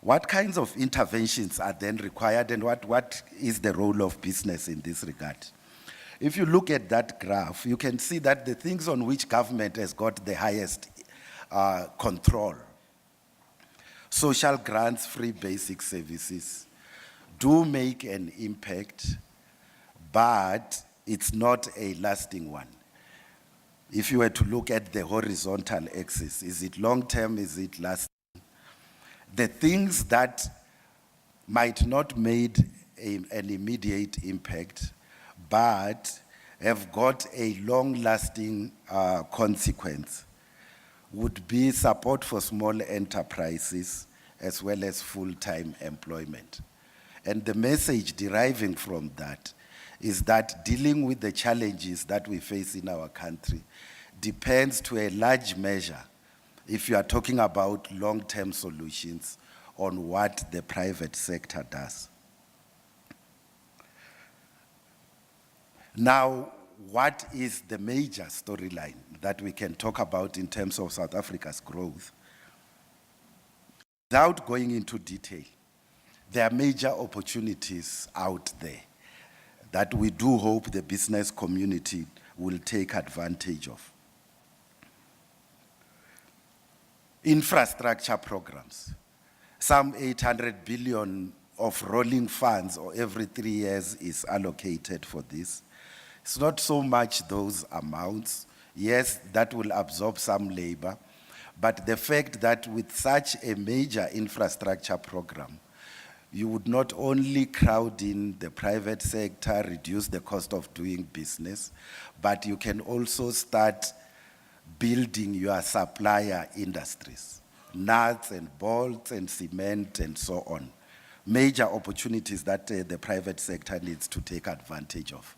What kinds of interventions are then required, and what is the role of business in this regard? If you look at that graph, you can see that the things on which government has got the highest control, social grants, free basic services, do make an impact, but it's not a lasting one. If you were to look at the horizontal axis, is it long-term, is it lasting? The things that might not make an immediate impact, but have got a long-lasting consequence, would be support for small enterprises as well as full-time employment. And the message deriving from that is that dealing with the challenges that we face in our country depends to a large measure, if you are talking about long-term solutions, on what the private sector does. Now, what is the major storyline that we can talk about in terms of South Africa's growth? Without going into detail, there are major opportunities out there that we do hope the business community will take advantage of. Infrastructure programs. Some 800 billion of rolling funds or every 3 years is allocated for this. It's not so much those amounts. Yes, that will absorb some labor, but the fact that with such a major infrastructure program, you would not only crowd in the private sector, reduce the cost of doing business, but you can also start building your supplier industries, nuts and bolts and cement and so on. Major opportunities that the private sector needs to take advantage of.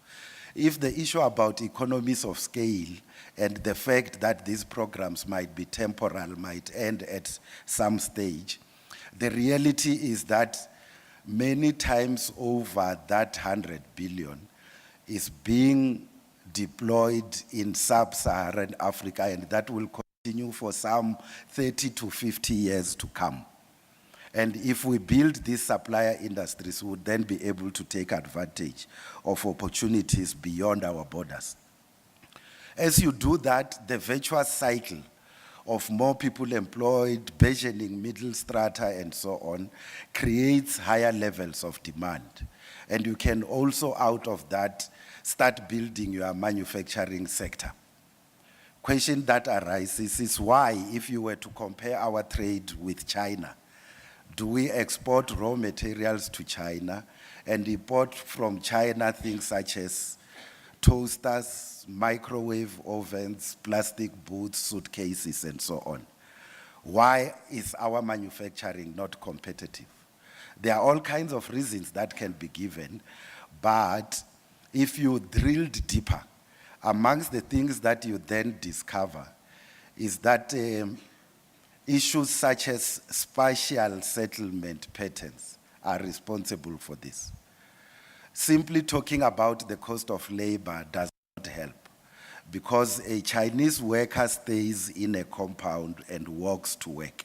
If the issue about economies of scale and the fact that these programs might be temporal, might end at some stage, the reality is that many times over that 100 billion is being deployed in sub-Saharan Africa, and that will continue for some 30 to 50 years to come. And if we build these supplier industries, we would then be able to take advantage of opportunities beyond our borders. As you do that, the virtuous cycle of more people employed, burgeoning middle strata and so on, creates higher levels of demand. And you can also, out of that, start building your manufacturing sector. Question that arises is why, if you were to compare our trade with China, do we export raw materials to China and import from China things such as toasters, microwave ovens, plastic boots, suitcases, and so on? Why is our manufacturing not competitive? There are all kinds of reasons that can be given, but if you drilled deeper, amongst the things that you then discover is that issues such as spatial settlement patterns are responsible for this. Simply talking about the cost of labor does not help, because a Chinese worker stays in a compound and walks to work.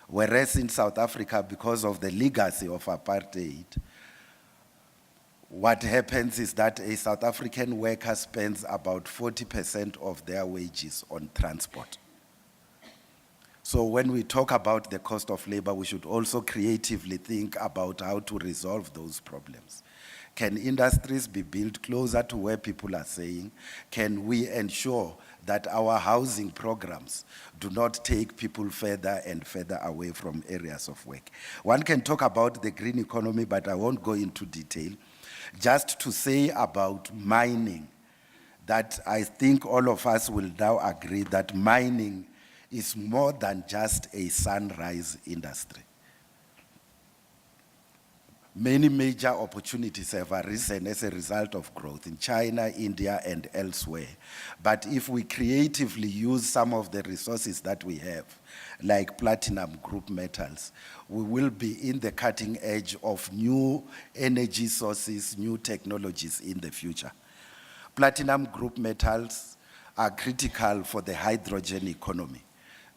Whereas in South Africa, because of the legacy of apartheid, what happens is that a South African worker spends about 40% of their wages on transport. So when we talk about the cost of labor, we should also creatively think about how to resolve those problems. Can industries be built closer to where people are staying? Can we ensure that our housing programs do not take people further and further away from areas of work? One can talk about the green economy, but I won't go into detail. Just to say about mining, that I think all of us will now agree that mining is more than just a sunrise industry. Many major opportunities have arisen as a result of growth in China, India, and elsewhere. But if we creatively use some of the resources that we have, like platinum group metals, we will be in the cutting edge of new energy sources, new technologies in the future. Platinum group metals are critical for the hydrogen economy.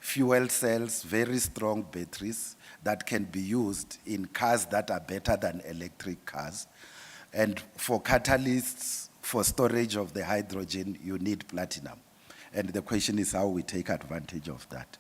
fuel cells, very strong batteries that can be used in cars that are better than electric cars. And for catalysts, for storage of the hydrogen, you need platinum. And the question is how we take advantage of that.